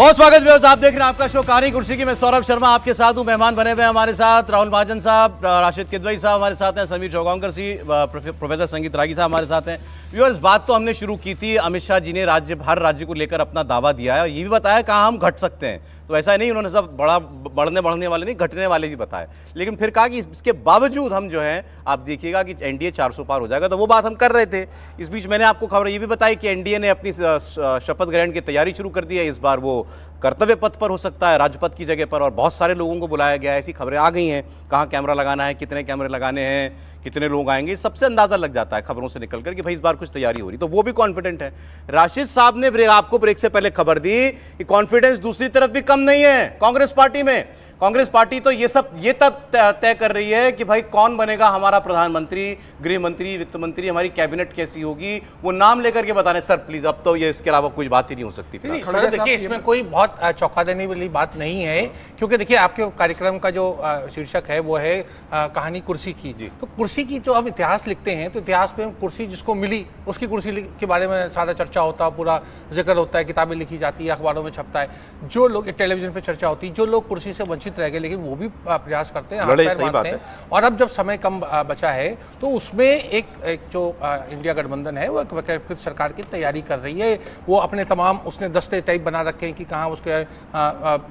बहुत स्वागत है। आप देख रहे हैं आपका शो कहानी कुर्सी की। मैं सौरभ शर्मा आपके साथ हूं। मेहमान बने हुए हमारे साथ राहुल महाजन साहब, राशिद किदवई साहब हमारे साथ हैं, समीर चौगांवकर सी, प्रोफेसर संगीत रागी साहब हमारे साथ हैं। व्यूअर्स, बात तो हमने शुरू की थी। अमित शाह जी ने हर राज्य को लेकर अपना दावा दिया है और ये भी बताया कहाँ हम घट सकते हैं। तो ऐसा नहीं उन्होंने सब बढ़ने वाले नहीं, घटने वाले भी बताए। लेकिन फिर कहा कि इसके बावजूद हम जो है, आप देखिएगा कि एनडीए 400 पार हो जाएगा। तो वो बात हम कर रहे थे। इस बीच मैंने आपको खबर ये भी बताई कि एनडीए ने अपनी शपथ ग्रहण की तैयारी शुरू कर दी है। इस बार वो कर्तव्य पथ पर हो सकता है, राजपथ की जगह पर, और बहुत सारे लोगों को बुलाया गया है। ऐसी खबरें आ गई हैं, कहाँ कैमरा लगाना है, कितने कैमरे लगाने हैं, कितने लोग आएंगे, सबसे अंदाजा लग जाता है खबरों से निकलकर कि भाई इस बार कुछ तैयारी हो रही। तो वो भी कॉन्फिडेंट है। राशिद साहब ने आपको ब्रेक से पहले खबर दी कि कॉन्फिडेंस दूसरी तरफ भी कम नहीं है कांग्रेस पार्टी में। कांग्रेस पार्टी तो ये तब तय कर रही है कि भाई कौन बनेगा हमारा प्रधानमंत्री, गृह मंत्री, वित्त मंत्री, हमारी कैबिनेट कैसी होगी, वो नाम लेकर के बताने। सर प्लीज, अब तो ये इसके अलावा कुछ बात ही नहीं हो सकती। देखिए, इसमें कोई बहुत चौंका देने वाली बात नहीं है, क्योंकि देखिए आपके कार्यक्रम का जो शीर्षक है वो है कहानी कुर्सी की। तो कुर्सी की जो हम इतिहास लिखते हैं, तो इतिहास में कुर्सी जिसको मिली उसकी कुर्सी के बारे में सारा चर्चा होता है, पूरा जिक्र होता है, किताबें लिखी जाती है, अखबारों में छपता है, जो लोग टेलीविजन पर चर्चा होती है, जो लोग कुर्सी से वंचित रह गए लेकिन वो भी प्रयास करते हैं, सही बात है। और अब जब समय कम बचा है तो उसमें एक जो इंडिया गठबंधन है वो एक वैकल्पिक सरकार की तैयारी कर रही है। वो अपने तमाम उसने दस्ते टाइप बना रखे हैं कि कहाँ उसके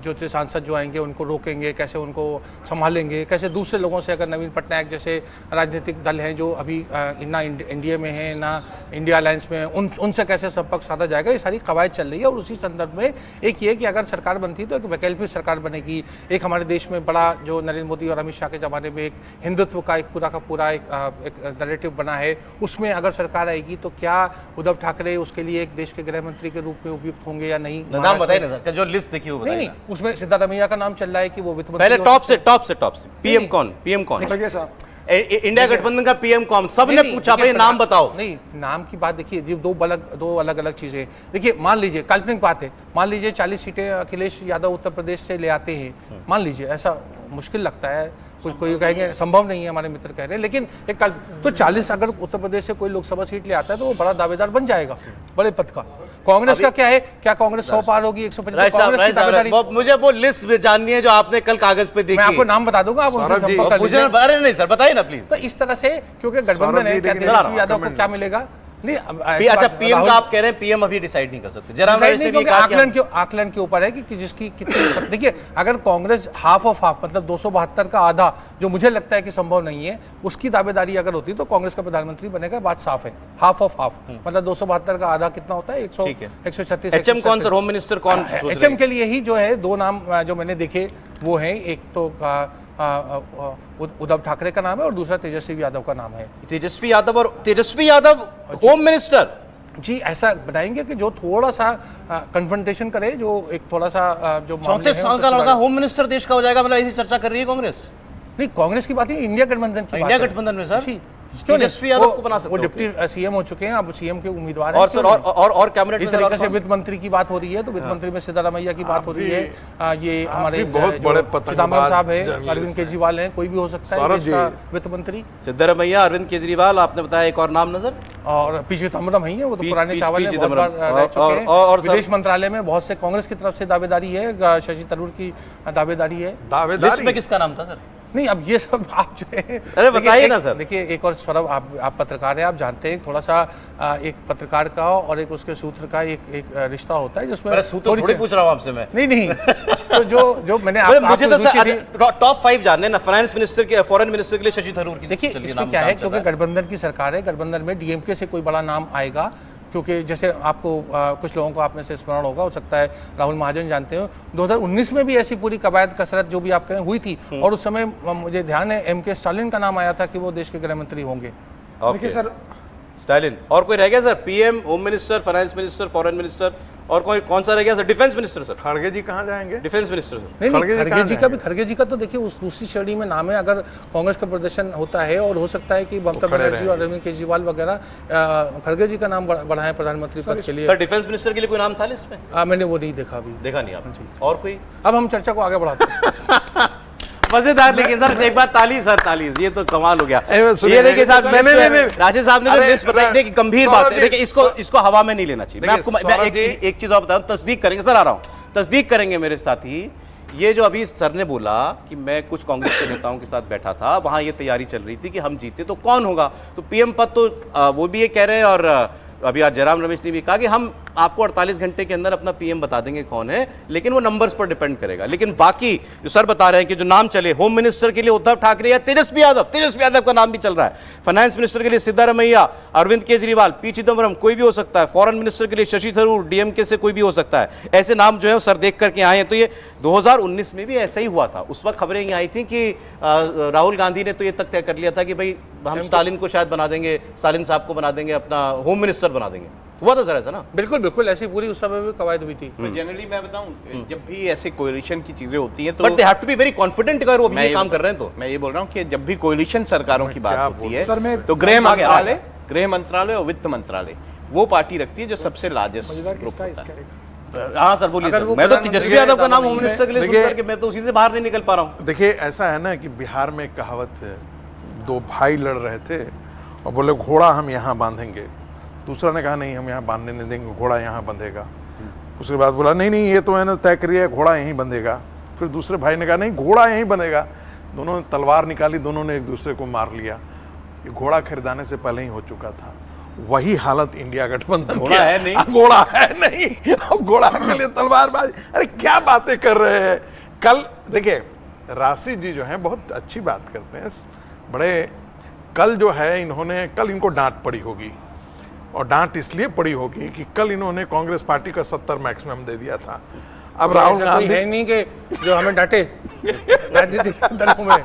जो सांसद जो आएंगे उनको रोकेंगे, कैसे उनको संभालेंगे, कैसे दूसरे लोगों से, अगर नवीन पटनायक जैसे राजनीतिक दल हैं जो अभी ना इंडिया में है ना इंडिया अलायंस में, उनसे कैसे संपर्क साधा जाएगा, ये सारी कवायद चल रही है। और उसी संदर्भ में एक ये कि अगर सरकार बनती तो एक वैकल्पिक सरकार बनेगी। एक हमारे देश में बड़ा जो नरेंद्र मोदी और अमित शाह के ज़माने में एक हिंदुत्व का एक पूरा एक नैरेटिव बना है, उसमें अगर सरकार आएगी तो क्या उद्धव ठाकरे उसके लिए एक देश के गृह मंत्री के रूप में उपयुक्त होंगे या नहीं? नाम बताइए ना सर, जो लिस्ट देखी वो बताइए। नहीं, उसमें सिद्धारमैया का नाम चल रहा है कि वो वित्त मंत्री। पहले टॉप से पीएम कौन इंडिया गठबंधन का पीएम कौन? सबने पूछा भाई नाम बताओ। नहीं, नाम की बात देखिए, दो अलग अलग चीजें। देखिए, मान लीजिए काल्पनिक बात है, मान लीजिए 40 सीटें अखिलेश यादव उत्तर प्रदेश से ले आते हैं, मान लीजिए, ऐसा मुश्किल लगता है, कोई कहेंगे संभव नहीं है, हमारे मित्र कह रहे हैं, लेकिन एक तो 40 अगर उत्तर प्रदेश से कोई लोकसभा सीट ले आता है तो वो बड़ा दावेदार बन जाएगा बड़े पद का। कांग्रेस का क्या है, क्या कांग्रेस 100 पार होगी, 150? मुझे वो लिस्ट जाननी है जो आपने कल कागज पे देखी। मैं आपको नाम बता दूंगा, आप उनसे संपर्क कर लीजिए। अरे नहीं सर, बताइए ना प्लीज। तो इस तरह से, क्योंकि गठबंधन है, क्या तेजस्वी यादव को क्या मिलेगा? नहीं, अच्छा पीएम का आप कह रहे हैं, पीएम अभी डिसाइड नहीं कर सकते। जरा आकलन के ऊपर है कि जिसकी कितनी। देखिए, अगर कांग्रेस हाफ ऑफ हाफ, मतलब 272 का आधा, जो मुझे लगता है कि संभव नहीं है, उसकी दावेदारी अगर होती तो कांग्रेस का प्रधानमंत्री बनेगा, बात साफ है। हाफ ऑफ हाफ मतलब 272 का आधा कितना होता है? 136। एचएम कौन सर, होम मिनिस्टर कौन? एचएम के लिए ही जो है दो नाम जो मैंने देखे वो है, एक तो उद्धव ठाकरे का नाम है और दूसरा तेजस्वी यादव का नाम है। तेजस्वी यादव होम मिनिस्टर जी, ऐसा बनाएंगे कि जो थोड़ा सा कन्फ्रंटेशन करे, जो एक थोड़ा सा जो 34 साल का लड़का होम मिनिस्टर देश का हो जाएगा, मतलब ऐसी चर्चा कर रही है कांग्रेस। नहीं, कांग्रेस की बात नहीं, इंडिया गठबंधन की। इंडिया गठबंधन में सर तेजस्वी यादव को बना सकते हैं। वो डिप्टी सीएम हो चुके हैं, अब सीएम के उम्मीदवार हैं। और सर और कैबिनेट इस तरीके से वित्त मंत्री की बात हो रही है, तो वित्त मंत्री में सिद्धारमैया की बात हो रही है। ये हमारे बहुत बड़े चिदम्बरम साहब है, अरविंद केजरीवाल हैं, कोई भी हो सकता है इसका वित्त मंत्री। सिद्धारमैया, अरविंद केजरीवाल, आपने बताया एक और नाम नजर, और पी चिदम्बरम ही है, वो तो पुराने चावल हैं, बहुत बार रह चुके हैं। और विदेश मंत्रालय में बहुत से कांग्रेस की तरफ से दावेदारी है, शशि थरूर की दावेदारी है। लिस्ट में किसका नाम था सर? नहीं, अब ये सब आप जो है, अरे बताइए ना सर। देखिए, एक और सौरभ, आप पत्रकार हैं, आप जानते हैं थोड़ा सा एक पत्रकार का और एक उसके सूत्र का एक रिश्ता होता है, जिसमें सूत्र थोड़ी पूछ रहा हूँ आपसे मैं। नहीं तो जो मैंने मुझे तो टॉप 5 जानने ना, फाइनेंस मिनिस्टर के, फॉरेन मिनिस्टर के लिए शशि थरूर की। देखिए, इसमें क्या है, क्योंकि गठबंधन की सरकार है, गठबंधन में डीएमके से कोई बड़ा नाम आएगा, क्योंकि जैसे आपको कुछ लोगों को आप में से स्मरण होगा, हो सकता है राहुल महाजन जानते हो, 2019 में भी ऐसी पूरी कवायद कसरत जो भी आप कहें हुई थी, और उस समय मुझे ध्यान है एमके स्टालिन का नाम आया था कि वो देश के गृह मंत्री होंगे। Okay sir, Stalin. और कोई रह गया sir? PM, home minister, finance minister, foreign minister, और कोई कौन सा रह गया सर? Defence minister sir. खड़गे जी कहाँ जाएंगे? Defence minister sir. नहीं, खड़गे जी का तो देखिए उस दूसरी श्रेणी में नाम है। अगर कांग्रेस का प्रदर्शन होता है, और हो सकता है कि ममता बनर्जी और अरविंद केजरीवाल वगैरह खड़गे जी का नाम बढ़ाएं प्रधानमंत्री पद के लिए। सर, डिफेंस मिनिस्टर के लिए कोई नाम था लिस्ट में? मैंने वो नहीं देखा, अभी देखा नहीं आप? और कोई? अब हम चर्चा को आगे बढ़ाते हैं। मजेदार। लेकिन सर एक बात, ताली सर, ताली, ये तो कमाल हो गया। ये देखिए साहब, राशिद साहब ने जो लिस्ट बताई, देखिए गंभीर बात है, देखिए इसको हवा में नहीं लेना चाहिए। मैं आपको एक चीज और बता दूं, तस्दीक करेंगे सर, आ रहा हूँ, तस्दीक करेंगे मेरे साथी, ये जो अभी सर ने बोला कि मैं कुछ कांग्रेस के नेताओं के साथ बैठा था, वहाँ ये तैयारी चल रही थी कि हम जीते तो कौन होगा, तो पीएम पद तो वो भी ये कह रहे हैं, और अभी आज जयराम रमेश ने भी कहा कि हम आपको 48 घंटे के अंदर अपना पीएम बता देंगे कौन है, लेकिन वो नंबर्स पर डिपेंड करेगा। लेकिन बाकी जो सर बता रहे हैं कि जो नाम चले, होम मिनिस्टर के लिए उद्धव ठाकरे या तेजस्वी यादव का नाम भी चल रहा है, फाइनेंस मिनिस्टर के लिए सिद्धारमैया, अरविंद केजरीवाल, पी चिदम्बरम, कोई भी हो सकता है, फॉरेन मिनिस्टर के लिए शशि थरूर डीएमके से कोई भी हो सकता है, ऐसे नाम जो है सर देख करके आए हैं। तो ये 2019 में भी ऐसा ही हुआ था, उस वक्त खबरें ये आई थी कि राहुल गांधी ने तो ये तक तय कर लिया था कि भाई हम स्टालिन को शायद बना देंगे, स्टालिन साहब को बना देंगे, अपना होम मिनिस्टर बना देंगे। हुआ था सर ऐसा ना? बिल्कुल बिल्कुल, ऐसी पूरी उस समय भी कवायद हुई थी। तो जनरली मैं बताऊं, जब भी ऐसे कोalition की चीजें होती हैं तो but they have to be very confident अगर वो अभी ये काम कर रहे हैं तो। मैं ये बोल रहा हूं कि जब भी कोalition सरकारों की बात होती है सर, तो गृह मंत्रालय और वित्त मंत्रालय वो पार्टी रखती है जो सबसे लार्जेस्ट ग्रुप होता है। हाँ सर बोलिए सर। मैं तो तेजस्वी यादव का नाम होम मिनिस्टर के लिए सुन करके मैं तो उसी से बाहर नहीं निकल पा रहा हूँ। देखिए ऐसा है ना कि बिहार में एक कहावत है, दो भाई लड़ रहे थे और बोले घोड़ा हम यहाँ बांधेंगे, दूसरा ने कहा नहीं हम यहाँ बांधने नहीं देंगे, घोड़ा यहाँ बंधेगा। उसके बाद बोला नहीं नहीं ये तो मैंने तय करिए घोड़ा यहीं बंधेगा। फिर दूसरे भाई ने कहा नहीं घोड़ा यहीं बंधेगा। दोनों ने तलवार निकाली, दोनों ने एक दूसरे को मार लिया। ये घोड़ा खरीदाने से पहले ही हो चुका था। वही हालत इंडिया गठबंधन घोड़ा है नहीं, घोड़ा है नहीं, घोड़ा के लिए तलवारबाजी। अरे क्या बातें कर रहे हैं। कल देखिए राशि जी जो हैं बहुत अच्छी बात करते हैं, बड़े कल जो है इन्होंने, कल इनको डांट पड़ी होगी, और डांट इसलिए पड़ी होगी कि कल इन्होंने कांग्रेस पार्टी का 70 मैक्सिमम दे दिया था। अब राहुल गांधी है नहीं कि जो हमें डांटे राजनीतिक दलों में,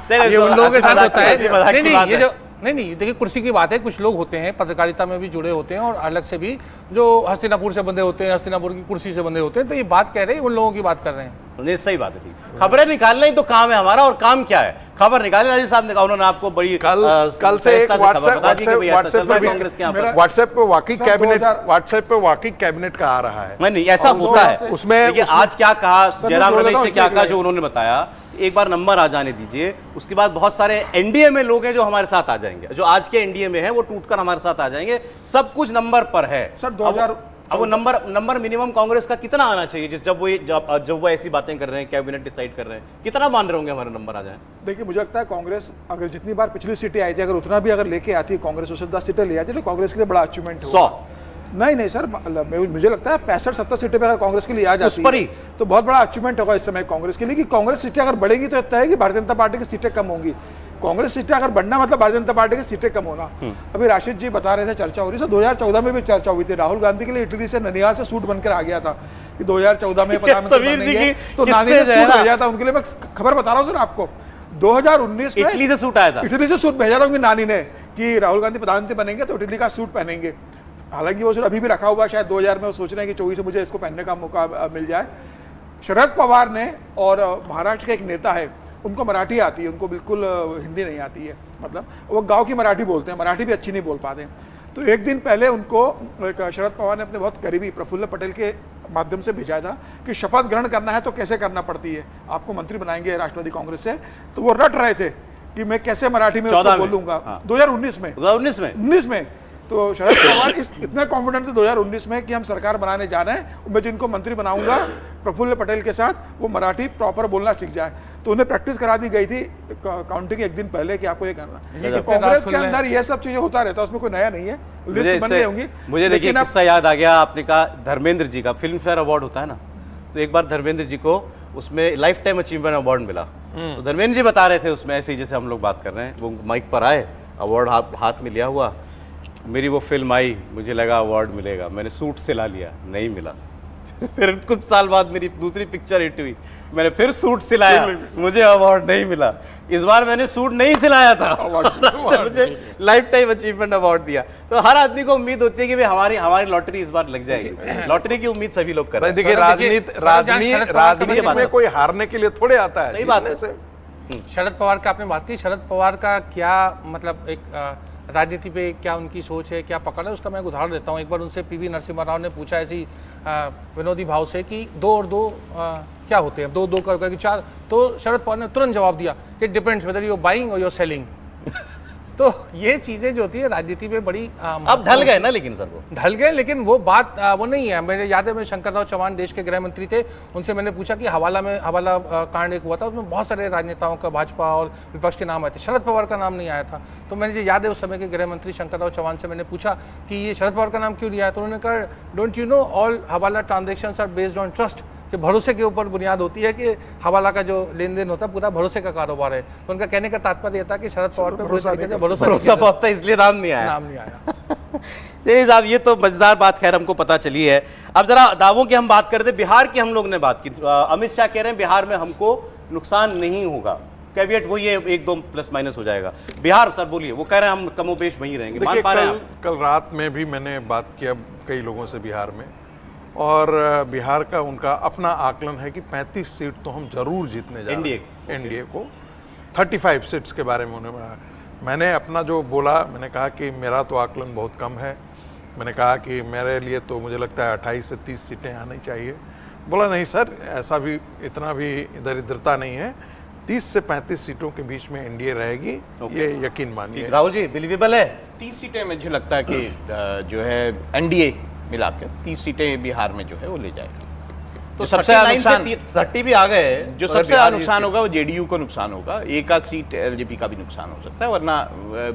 चलिए, ये तो उन लोगों के साथ ऐसी होता है। ऐसी मजाक की नहीं बात ये है। जो नहीं देखिए कुर्सी की बात है, कुछ लोग होते हैं पत्रकारिता में भी जुड़े होते हैं और अलग से भी जो हस्तिनापुर से बंधे होते हैं, हस्तिनापुर की कुर्सी से बंधे होते हैं, तो ये बात कह रहे हैं उन लोगों की बात कर रहे हैं। नहीं सही बात है, ठीक। खबरें निकालना ही तो काम है हमारा, और काम क्या है? खबर निकालने। राजीव साहब ने कहा, उन्होंने आपको बड़ी कल से एक व्हाट्सएप पे वाकई कैबिनेट का आ रहा है। नहीं ऐसा होता है उसमें। देखिए आज क्या कहा जयराम रमेश ने, क्या कहा जो उन्होंने बताया, एक बार नंबर आ जाने दीजिए, उसके बाद बहुत सारे एनडीए में लोग हैं जो हमारे साथ आ जाएंगे, जो आज के एनडीए में हैं वो टूटकर हमारे साथ आ जाएंगे। सब कुछ नंबर पर है सर। 2000 अब वो नंबर मिनिमम कांग्रेस का कितना आना चाहिए, जब वो ऐसी बातें कर रहे हैं, कैबिनेट डिसाइड कर रहे हैं, कितना मान रहे होंगे हमारे नंबर आ जाए? देखिए मुझे लगता है कांग्रेस अगर जितनी बार पिछली सीटें आई थी, अगर उतना भी अगर लेके आती है कांग्रेस, उससे 10 सीटें ले आती है तो कांग्रेस के लिए बड़ा अचीवमेंट है। 100 नहीं सर, मुझे लगता है 65-70 सीटें पे अगर कांग्रेस के लिए आ जाती पर ही है तो बहुत बड़ा अचीवमेंट होगा इस समय कांग्रेस के लिए, कि कांग्रेस सीटें अगर बढ़ेगी तो तय है कि भारतीय जनता पार्टी की सीटें कम होंगी। कांग्रेस सीटें अगर बढ़ना मतलब भारतीय जनता पार्टी की सीटें कम होना। अभी राशिद जी बता रहे थे चर्चा हो रही है, 2014 में भी चर्चा हुई थी, राहुल गांधी के लिए इटली से ननिहाल से सूट बनकर आ गया था कि 2014 में प्रधानमंत्री बनेंगे, तो नानी ने सूट भेजा था उनके लिए। मैं खबर बता रहा हूँ सर आपको, 2019 में इटली से सूट आया था, इटली से सूट भेजा था उनकी नानी ने कि राहुल गांधी प्रधानमंत्री बनेंगे तो इटली का सूट पहनेंगे। हालांकि वो सूट अभी भी रखा हुआ है, शायद 2000 में वो सोच रहे हैं कि 24 से मुझे इसको पहनने का मौका मिल जाए। शरद पवार ने, और महाराष्ट्र के एक नेता है, उनको मराठी आती है, उनको बिल्कुल हिंदी नहीं आती है, मतलब वो गांव की मराठी बोलते हैं, मराठी भी अच्छी नहीं बोल पाते। तो एक दिन पहले उनको शरद पवार ने अपने बहुत करीबी प्रफुल्ल पटेल के माध्यम से भेजा था कि शपथ ग्रहण करना है तो कैसे करना पड़ती है, आपको मंत्री बनाएंगे राष्ट्रवादी कांग्रेस से। तो वो रट रहे थे कि मैं कैसे मराठी में उसको बोलूंगा। 2019 में तो शरद पवार इतने कॉन्फिडेंट थे 2019 में कि हम सरकार बनाने जा रहे हैं, मैं जिनको मंत्री बनाऊंगा प्रफुल्ल पटेल के साथ वो मराठी प्रॉपर बोलना सीख जाए। तो उन्हें प्रैक्टिस करा दी गई थी काउंटिंग एक दिन पहले कि आपको ये करना है। कांग्रेस के अंदर ये सब चीजें होता रहता है, उसमें कोई नया नहीं है, लिस्ट बन गई होंगी। मुझे देखिए किस्सा याद आ गया, आपने कहा धर्मेंद्र जी का फिल्म फेयर अवार्ड होता है ना, तो एक बार धर्मेंद्र जी को उसमें लाइफ टाइम अचीवमेंट अवार्ड मिला। तो धर्मेंद्र जी बता रहे थे उसमें, ऐसे ही जैसे हम लोग बात कर रहे हैं, वो माइक पर आए, अवार्ड हाथ में लिया हुआ, मेरी वो फिल्म आई, मुझे लगा अवार्ड मिलेगा, मैंने सूट सिला लिया, नहीं मिला। फिर कुछ साल बाद मेरी दूसरी पिक्चर हिट हुई, मैंने फिर सूट सिलाया, मुझे अवार्ड नहीं मिला। इस बार मैंने सूट नहीं सिलाया था, मुझे लाइफ टाइम अचीवमेंट अवार्ड दिया। तो हर आदमी को उम्मीद होती है कि हमारी लॉटरी इस बार लग जाएगी। लॉटरी की उम्मीद सभी लोग कर रहे हैं। देखिए राजनीति में कोई हारने के लिए थोड़े आता है। सही बात है। शरद पवार का आपने बात की, शरद पवार का क्या मतलब एक राजनीति पे क्या उनकी सोच है, क्या पकड़ है, उसका मैं एक उदाहरण देता हूँ। एक बार उनसे पीवी नरसिम्हा राव ने पूछा ऐसी विनोदी भाव से कि 2 और 2 क्या होते हैं, 2 करके 4, तो शरद पवार ने तुरंत जवाब दिया कि डिपेंड्स वेदर यू बाइंग और यू सेलिंग। तो ये चीज़ें जो होती है राजनीति में बड़ी अब ढल गए ना, लेकिन सर वो ढल गए, लेकिन वो बात वो नहीं है। मेरे याद है, मैं शंकरराव चौहान देश के गृह मंत्री थे, उनसे मैंने पूछा कि हवाला कांड एक हुआ था, उसमें बहुत सारे राजनेताओं का, भाजपा और विपक्ष के नाम आए थे, शरद पवार का नाम नहीं आया था। तो मैंने याद है उस समय के गृह मंत्री शंकरराव चौहान से मैंने पूछा कि ये शरद पवार का नाम क्यों नहीं आया, तो उन्होंने कहा don't you know all hawala transactions are based on trust, कि भरोसे के ऊपर बुनियाद होती है कि हवाला का जो लेन देन होता है पूरा भरोसे का कारोबार है। तो उनका कहने का तात्पर्य था कि शरद पवार पे भरोसा बहुत था, इसलिए नाम नहीं आया। नहीं साहब, ये तो मजेदार बात खैर हमको पता चली है। अब जरा दावों की हम बात करते, बिहार की हम लोग ने बात की। अमित शाह कह रहे हैं बिहार में हमको नुकसान नहीं होगा, कैविएट वो ये 1-2 प्लस माइनस हो जाएगा। बिहार सर बोलिए, वो कह रहे हैं हम कमोबेश वहीं रहेंगे, मान पा रहे हैं? कल रात में भी मैंने बात किया कई लोगों से बिहार में, और बिहार का उनका अपना आकलन है कि 35 सीट तो हम जरूर जीतने जा रहे हैं एनडीए को। 35 सीट्स के बारे में उन्होंने, मैंने अपना जो बोला, मैंने कहा कि मेरा तो आकलन बहुत कम है। मैंने कहा कि मेरे लिए तो मुझे लगता है 28 से 30 सीटें आनी चाहिए। बोला नहीं सर, ऐसा भी इतना भी दरिद्रता नहीं है, 30 से 35 सीटों के बीच में एनडीए रहेगी, ये यकीन मानिए। राहुल जी बिलीवेबल है? 30 सीटें मुझे लगता है कि जो है एनडीए मिलाकर 30 सीटें बिहार में जो है वो ले जाएगा। तो सबसे ज्यादा नुकसान 30 भी आ गए, जो सबसे ज्यादा नुकसान होगा वो जेडीयू को नुकसान होगा, एक आध सीट एलजेपी का भी नुकसान हो सकता है, वरना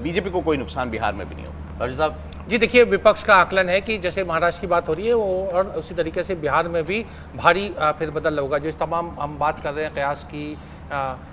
बीजेपी को कोई नुकसान बिहार में भी नहीं होगा। राजू साहब जी देखिए, विपक्ष का आकलन है कि जैसे महाराष्ट्र की बात हो रही है वो, और उसी तरीके से बिहार में भी भारी फेरबदल होगा। जिस तमाम हम बात कर रहे हैं कयास की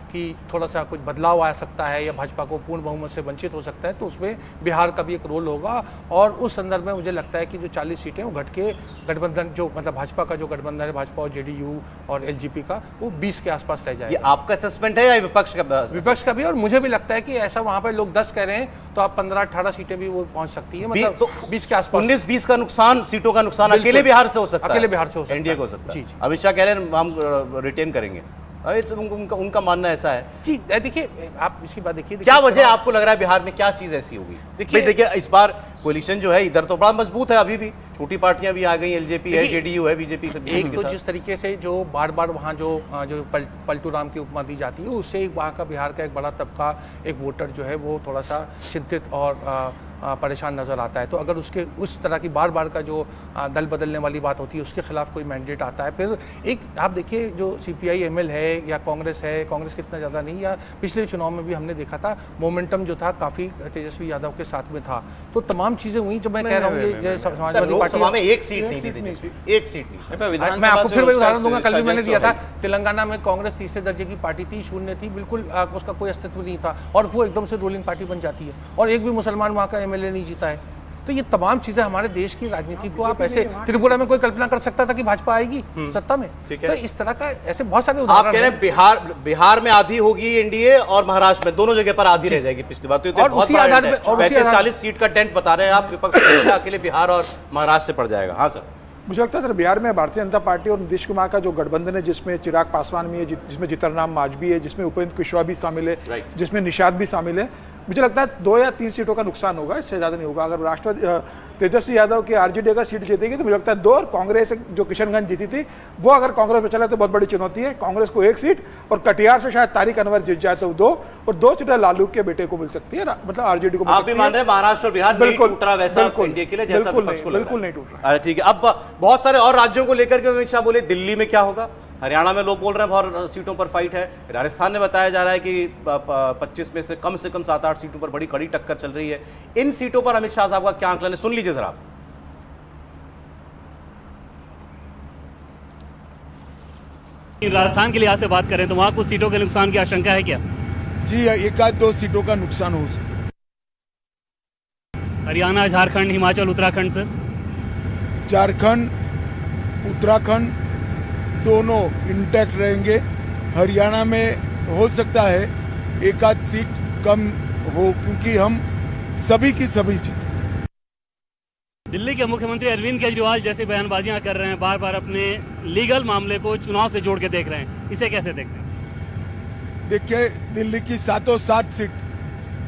कि थोड़ा सा कुछ बदलाव आ सकता है या भाजपा को पूर्ण बहुमत से वंचित हो सकता है, तो उसमें बिहार का भी एक रोल होगा। और उस संदर्भ में मुझे लगता है कि जो 40 सीटें वो घट के गठबंधन, जो मतलब भाजपा का जो गठबंधन है, भाजपा और जेडीयू और एलजेपी का, वो 20 के आसपास रह जाएगा। ये आपका असेसमेंट है या विपक्ष का? विपक्ष का भी, और मुझे भी लगता है कि ऐसा वहाँ पर लोग 10 कह रहे हैं तो आप 15-18 सीटें भी वो पहुँच सकती है, मतलब तो 20 के आसपास। 19-20 का नुकसान, सीटों का नुकसान अकेले बिहार से हो सकता है, अकेले बिहार से हो सकता है, एनडीए को हो सकता है। जी। अमित शाह कह रहे हैं हम रिटेन करेंगे, उनका मानना ऐसा है। जी देखिए, आप इसकी बात देखिए, क्या वजह आपको लग रहा है बिहार में क्या चीज ऐसी होगी? देखिए इस बार कोलिशन जो है इधर तो बड़ा मजबूत है, अभी भी छोटी पार्टियां भी आ गई, एलजेपी है, जेडीयू है, बीजेपी सब। एक तो जिस तरीके से जो बार बार वहाँ जो पलटू राम की उपमा दी जाती है, उससे वहाँ का बिहार का एक बड़ा तबका, एक वोटर जो है वो थोड़ा सा चिंतित और परेशान नज़र आता है। तो अगर उसके उस तरह की बार बार का जो दल बदलने वाली बात होती है, उसके खिलाफ कोई मैंडेट आता है, फिर एक आप देखिए जो सीपीआई एमएल है या कांग्रेस है, कांग्रेस कितना ज़्यादा नहीं, या पिछले चुनाव में भी हमने देखा था मोमेंटम जो था काफ़ी तेजस्वी यादव के साथ में था। तो तमाम चीज़ें हुई, जो मैं कह रहा हूँ ये समाजवादी पार्टी में एक सीट नहीं दी थी, एक सीट नहीं। मैं आपको फिर वही उदाहरण दूंगा, कल भी मैंने दिया था, तेलंगाना में कांग्रेस तीसरे दर्जे की पार्टी थी, शून्य थी, बिल्कुल उसका कोई अस्तित्व नहीं था, और वो एकदम से रूलिंग पार्टी बन जाती है, और एक भी मुसलमान वहाँ का एमएलए नहीं जीता है। तो ये तमाम चीजें हमारे देश की राजनीति को, आप ऐसे त्रिपुरा में कोई कल्पना कर सकता था कि भाजपा आएगी सत्ता में? तो इस तरह का ऐसे बहुत सारे उदाहरण आप कह रहे हैं बिहार में आधी होगी एनडीए और महाराष्ट्र में, दोनों जगह पर आधी रह जाएगी। पिछली बात तो और उसी आधार पे 35-40 सीट का टेंट बता रहे हैं आप, विपक्ष अकेले बिहार और महाराष्ट्र से पड़ जाएगा। हाँ सर, मुझे लगता है सर बिहार में भारतीय जनता पार्टी और नीतीश कुमार का जो गठबंधन है, जिसमें चिराग पासवान भी है, जिसमें जीतनराम मांझी है, जिसमें उपेंद्र कुशवाहा भी शामिल है, जिसमें निषाद भी शामिल है, मुझे लगता है 2 या 3 सीटों का नुकसान होगा, इससे ज़्यादा नहीं होगा। अगर राष्ट्रवादी तेजस्वी यादव की आरजेडी अगर सीट जीतेगी तो मुझे लगता है 2, और कांग्रेस जो किशनगंज जीती थी वो अगर कांग्रेस में चला तो बहुत बड़ी चुनौती है। कांग्रेस को 1 सीट, और कटिहार से शायद तारिक अनवर जीत जाए तो 2, और 2 सीटें लालू के बेटे को मिल सकती है, मतलब आरजेडी को। आप भी मान रहे हैं महाराष्ट्र और बिहार नहीं टूट रहा वैसा एनडीए के लिए जैसा विपक्ष को लग रहा है? बिल्कुल नहीं टूट रहा। ठीक है, अब बहुत सारे और राज्यों को लेकर के अमित शाह बोले, दिल्ली में क्या होगा, हरियाणा में लोग बोल रहे हैं बहुत सीटों पर फाइट है, राजस्थान में बताया जा रहा है कि 25 में से कम 7-8 सीटों पर बड़ी कड़ी टक्कर चल रही है। इन सीटों पर अमित शाह साहब का क्या आंकलन है, सुन लीजिए जरा। राजस्थान के लिहाज से बात करें तो वहाँ कुछ सीटों के नुकसान की आशंका है क्या? जी, 1-2 सीटों का नुकसान हो सकता है। हरियाणा, झारखंड, हिमाचल, उत्तराखंड सर? झारखंड, उत्तराखंड दोनों इंटैक्ट रहेंगे। हरियाणा में हो सकता है 1-8 सीट कम हो, क्योंकि हम सभी की सभी जीते। दिल्ली के मुख्यमंत्री अरविंद केजरीवाल जैसे बयानबाजियां कर रहे हैं, बार बार अपने लीगल मामले को चुनाव से जोड़ के देख रहे हैं, इसे कैसे देखते हैं? देखिए, दिल्ली की 7 सीट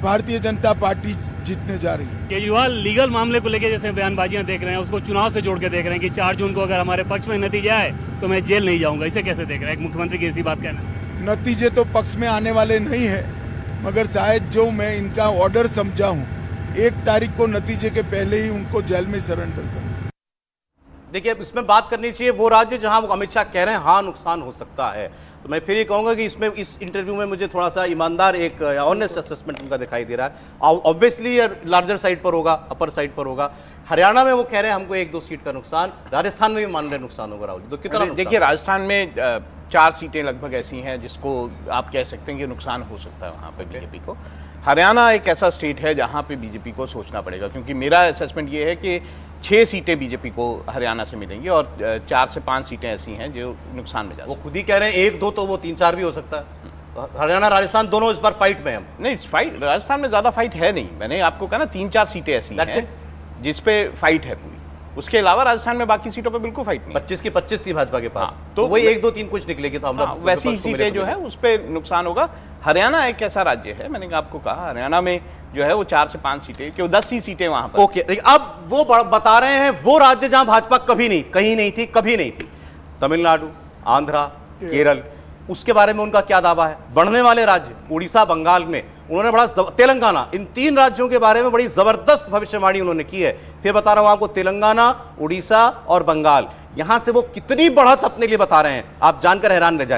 भारतीय जनता पार्टी जीतने जा रही है। केजरीवाल लीगल मामले को लेकर जैसे बयानबाजियां देख रहे हैं, उसको चुनाव से जोड़ के देख रहे हैं कि 4 जून को अगर हमारे पक्ष में नतीजा आए तो मैं जेल नहीं जाऊंगा, इसे कैसे देख रहे हैं? एक मुख्यमंत्री की ऐसी बात कहना। नतीजे तो पक्ष में आने वाले नहीं है, मगर शायद जो मैं इनका ऑर्डर समझा हूँ 1 तारीख को नतीजे के पहले ही उनको जेल में सरेंडर करूँ। देखिए, अब इसमें बात करनी चाहिए वो राज्य जहां वो अमित शाह कह रहे हैं हाँ नुकसान हो सकता है। तो मैं फिर ये कहूंगा कि इसमें इस इंटरव्यू में मुझे थोड़ा सा ईमानदार एक ऑनेस्ट असेसमेंट उनका दिखाई दे रहा है। ऑब्वियसली लार्जर साइड पर होगा, अपर साइड पर होगा। हरियाणा में वो कह रहे हैं हमको 1-2 सीट का नुकसान, राजस्थान में भी मान रहे नुकसान होगा। राहुल, तो कितना देखिए, राजस्थान में 4 सीटें लगभग ऐसी हैं जिसको आप कह सकते हैं कि नुकसान हो सकता है वहाँ पे बीजेपी को। हरियाणा एक ऐसा स्टेट है जहाँ पे बीजेपी को सोचना पड़ेगा, क्योंकि मेरा असेसमेंट ये है कि 6 सीटें बीजेपी को हरियाणा से मिलेंगी और 4 से 5 सीटें ऐसी हैं जो नुकसान में जा वो सकती खुद ही कह रहे हैं 1-2 तो वो 3-4 भी हो सकता है। तो हरियाणा राजस्थान दोनों इस बार फाइट में हम। नहीं, फाइट राजस्थान में ज़्यादा फाइट है नहीं। मैंने आपको कहा ना 3-4 सीटें ऐसी That's हैं जिसपे फाइट है पूरी। उसके अलावा राजस्थान में बाकी सीटों पे बिल्कुल फाइट नहीं। 25 की 25 थी भाजपा के पास। हाँ, तो वही 1-2-3 कुछ निकलेगी तो हम लोग वैसी सीटें जो है उस पर नुकसान होगा। हरियाणा एक ऐसा राज्य है, मैंने आपको कहा हरियाणा में जो है वो 4 से 5 सीटें, क्यों 10 ही सीटें वहां पर। ओके, देखिए अब वो बता रहे हैं वो राज्य जहां भाजपा कभी नहीं, कहीं नहीं थी, कभी नहीं थी। तमिलनाडु, आंध्रा, केरल, उसके बारे में उनका क्या दावा है। बढ़ने वाले राज्य उड़ीसा, बंगाल में उन्होंने बड़ा, तेलंगाना, इन 3 राज्यों के बारे में बड़ी जबरदस्त भविष्यवाणी उन्होंने की है। फिर बता रहा हूं आपको, तेलंगाना, उड़ीसा और बंगाल, यहां से वो कितनी बढ़त अपने लिए बता रहे हैं, आप जानकर हैरान रह जाए।